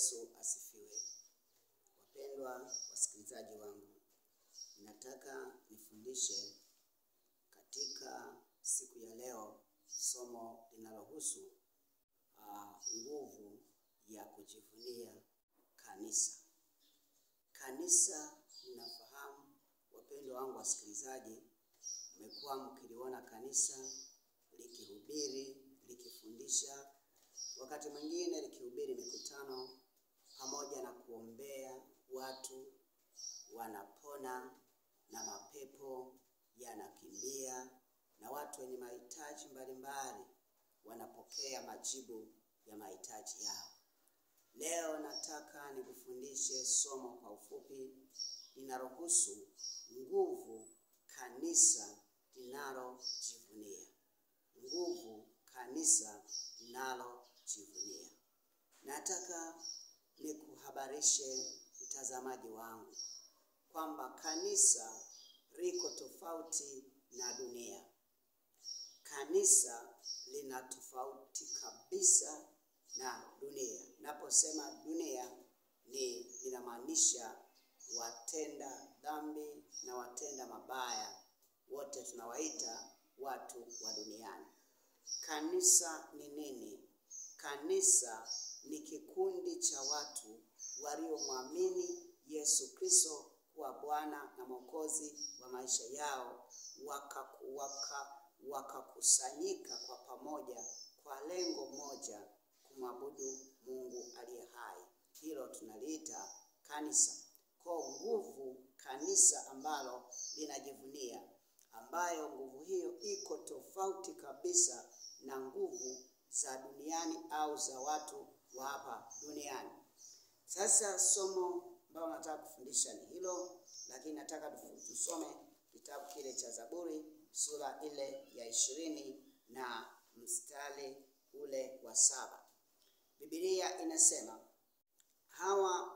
Yesu asifiwe. Wapendwa wasikilizaji wangu, nataka nifundishe katika siku ya leo somo linalohusu nguvu ya kujivunia kanisa. Kanisa ninafahamu, wapendwa wangu wasikilizaji, mmekuwa mkiliona kanisa likihubiri, likifundisha, wakati mwingine likihubiri mikutano pamoja na kuombea watu wanapona na mapepo yanakimbia na watu wenye mahitaji mbalimbali wanapokea majibu ya mahitaji yao. Leo nataka nikufundishe somo kwa ufupi linalohusu nguvu kanisa linalojivunia. Nguvu kanisa linalojivunia. Nataka nikuhabarishe mtazamaji wangu kwamba kanisa liko tofauti na dunia. Kanisa lina tofauti kabisa na dunia. Naposema dunia linamaanisha watenda dhambi na watenda mabaya, wote tunawaita watu wa duniani. Kanisa ni nini? Kanisa ni kikundi cha watu waliomwamini Yesu Kristo kuwa Bwana na Mwokozi wa maisha yao, wakakusanyika kwa pamoja kwa lengo moja, kumwabudu Mungu aliye hai. Hilo tunaliita kanisa. Kwa nguvu kanisa ambalo linajivunia, ambayo nguvu hiyo iko tofauti kabisa na nguvu za duniani au za watu wa hapa duniani. Sasa somo ambalo nataka kufundisha ni hilo, lakini nataka tusome kitabu kile cha Zaburi sura ile ya 20 na mstari ule wa 7. Biblia inasema, hawa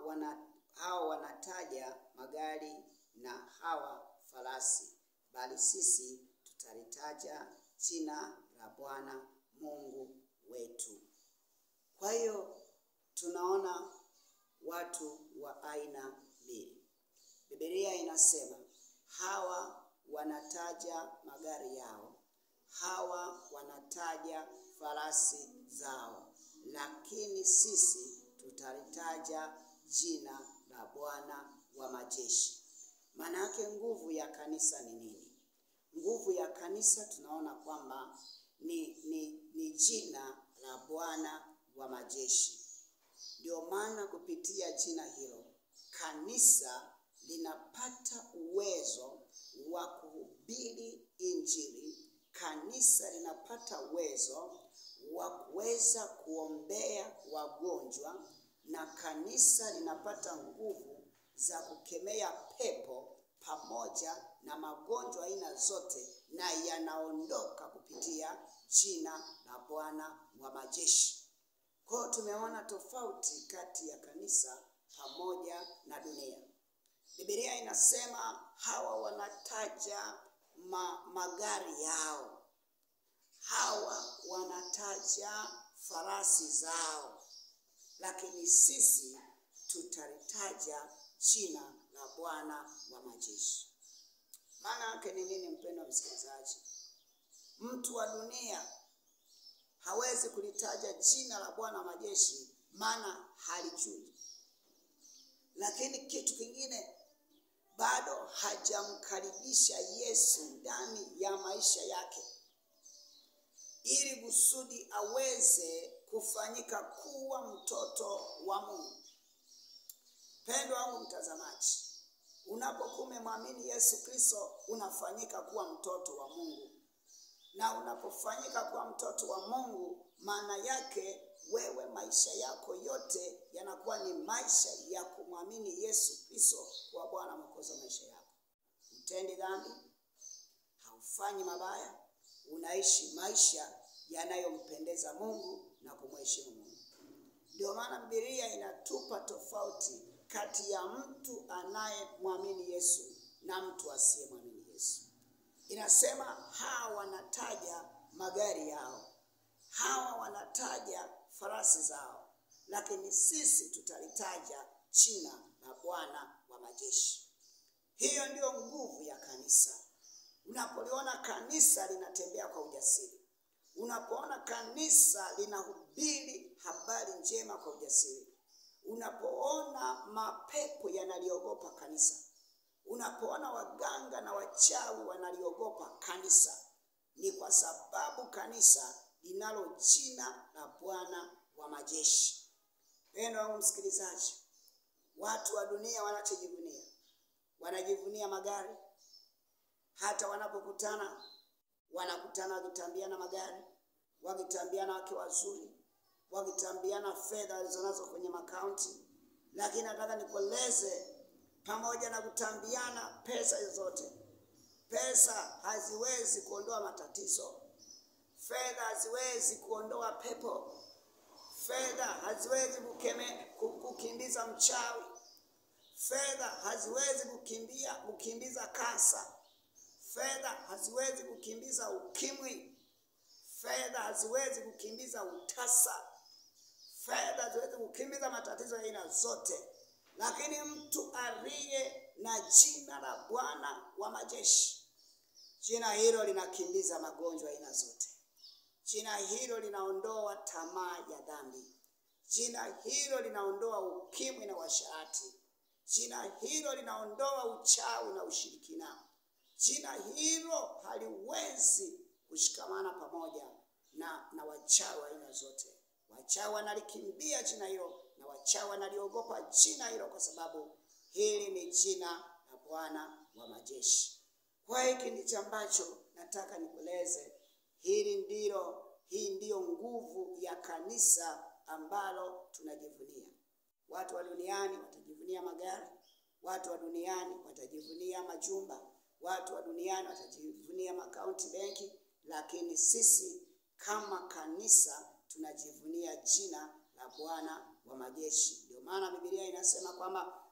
wanataja magari na hawa farasi, bali sisi tutalitaja jina la Bwana Mungu wetu. Kwa hiyo tunaona watu wa aina mbili. Biblia inasema hawa wanataja magari yao, hawa wanataja farasi zao, lakini sisi tutalitaja jina la Bwana wa majeshi. Maana yake nguvu ya kanisa ni nini? Nguvu ya kanisa tunaona kwamba ni jina la Bwana wa majeshi. Ndio maana kupitia jina hilo kanisa linapata uwezo wa kuhubiri Injili. Kanisa linapata uwezo wa kuweza kuombea wagonjwa, na kanisa linapata nguvu za kukemea pepo pamoja na magonjwa aina zote, na yanaondoka kupitia jina la Bwana wa majeshi. Kwa hiyo tumeona tofauti kati ya kanisa pamoja na dunia. Biblia inasema hawa wanataja magari yao, hawa wanataja farasi zao, lakini sisi tutalitaja jina la Bwana wa majeshi. Maana yake ni nini, mpendwa msikilizaji? Mtu wa dunia hawezi kulitaja jina la Bwana wa majeshi, maana halijui. Lakini kitu kingine, bado hajamkaribisha Yesu ndani ya maisha yake, ili kusudi aweze kufanyika kuwa mtoto wa Mungu. Pendwa wangu mtazamaji, unapokuwa umemwamini Yesu Kristo unafanyika kuwa mtoto wa Mungu. Na unapofanyika kuwa mtoto wa Mungu, maana yake wewe maisha yako yote yanakuwa ni maisha ya kumwamini Yesu Kristo kwa Bwana Mwokozi wa maisha yako. Utendi dhambi, haufanyi mabaya, unaishi maisha yanayompendeza Mungu na kumheshimu Mungu. Ndio maana Biblia inatupa tofauti kati ya mtu anayemwamini Yesu na mtu asiyemwamini Yesu. Inasema hawa wanataja magari yao, hawa wanataja farasi zao, lakini sisi tutalitaja jina la Bwana wa majeshi. Hiyo ndio nguvu ya kanisa. Unapoliona kanisa linatembea kwa ujasiri, unapoona kanisa linahubiri habari njema kwa ujasiri, unapoona mapepo yanaliogopa kanisa, unapoona waganga na wachawi wanaliogopa kanisa, ni kwa sababu kanisa linalo jina la Bwana wa majeshi. Mpendwa wangu msikilizaji, watu wa dunia wanachojivunia, wanajivunia magari. Hata wanapokutana, wanakutana wakitambiana magari, wakitambiana wake wazuri, wakitambiana fedha walizonazo kwenye makaunti. Lakini nataka nikueleze, pamoja na kutambiana pesa zote, pesa haziwezi kuondoa matatizo. Fedha haziwezi kuondoa pepo. Fedha haziwezi kukimbiza mchawi. Fedha haziwezi kukimbiza kansa. Fedha haziwezi kukimbiza ukimwi. Fedha haziwezi kukimbiza utasa. Fedha haziwezi kukimbiza matatizo ya aina zote. Lakini mtu aliye na jina la Bwana wa majeshi, jina hilo linakimbiza magonjwa ya aina zote. Jina hilo linaondoa tamaa ya dhambi. Jina hilo linaondoa ukimwi na uasherati. Jina hilo linaondoa uchawi na ushirikina. Jina hilo haliwezi kushikamana pamoja na wachawi wa aina zote. Wachawi wanalikimbia jina hilo, na wachawi wanaliogopa jina hilo, kwa sababu hili ni jina la Bwana wa majeshi. Kwa hiki ndicho ambacho nataka nikueleze. Hii ndiyo nguvu ya kanisa ambalo tunajivunia. Watu wa duniani watajivunia magari, watu wa duniani watajivunia majumba, watu wa duniani watajivunia makaunti benki, lakini sisi kama kanisa tunajivunia jina la Bwana wa majeshi. Ndio maana Biblia inasema kwamba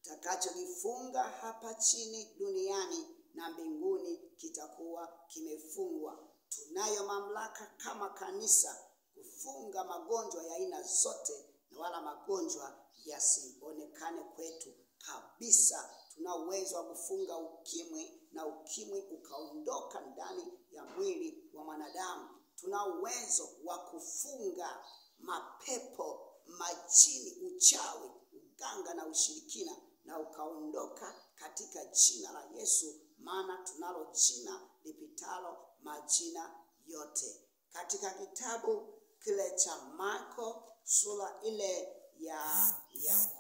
utakachojifunga hapa chini duniani na mbinguni kitakuwa kimefungwa. Tunayo mamlaka kama kanisa kufunga magonjwa ya aina zote, na wala magonjwa yasionekane kwetu kabisa. Tuna uwezo wa kufunga ukimwi, na ukimwi ukaondoka ndani ya mwili wa mwanadamu. Tuna uwezo wa kufunga mapepo, majini, uchawi, uganga na ushirikina, na ukaondoka katika jina la Yesu, maana tunalo jina lipitalo majina yote. Katika kitabu kile cha Marko sura ile ya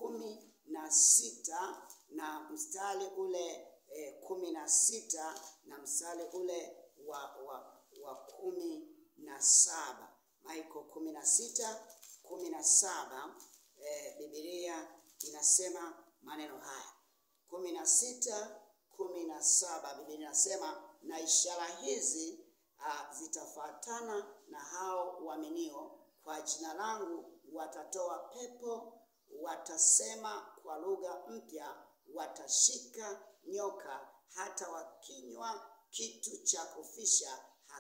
16 na mstari ule 16 na mstari ule wa 17. Marko 16:17, Biblia inasema maneno haya. 16:17, Biblia inasema, na ishara hizi zitafuatana na hao waaminio, kwa jina langu watatoa pepo, watasema kwa lugha mpya, watashika nyoka, hata wakinywa kitu cha kufisha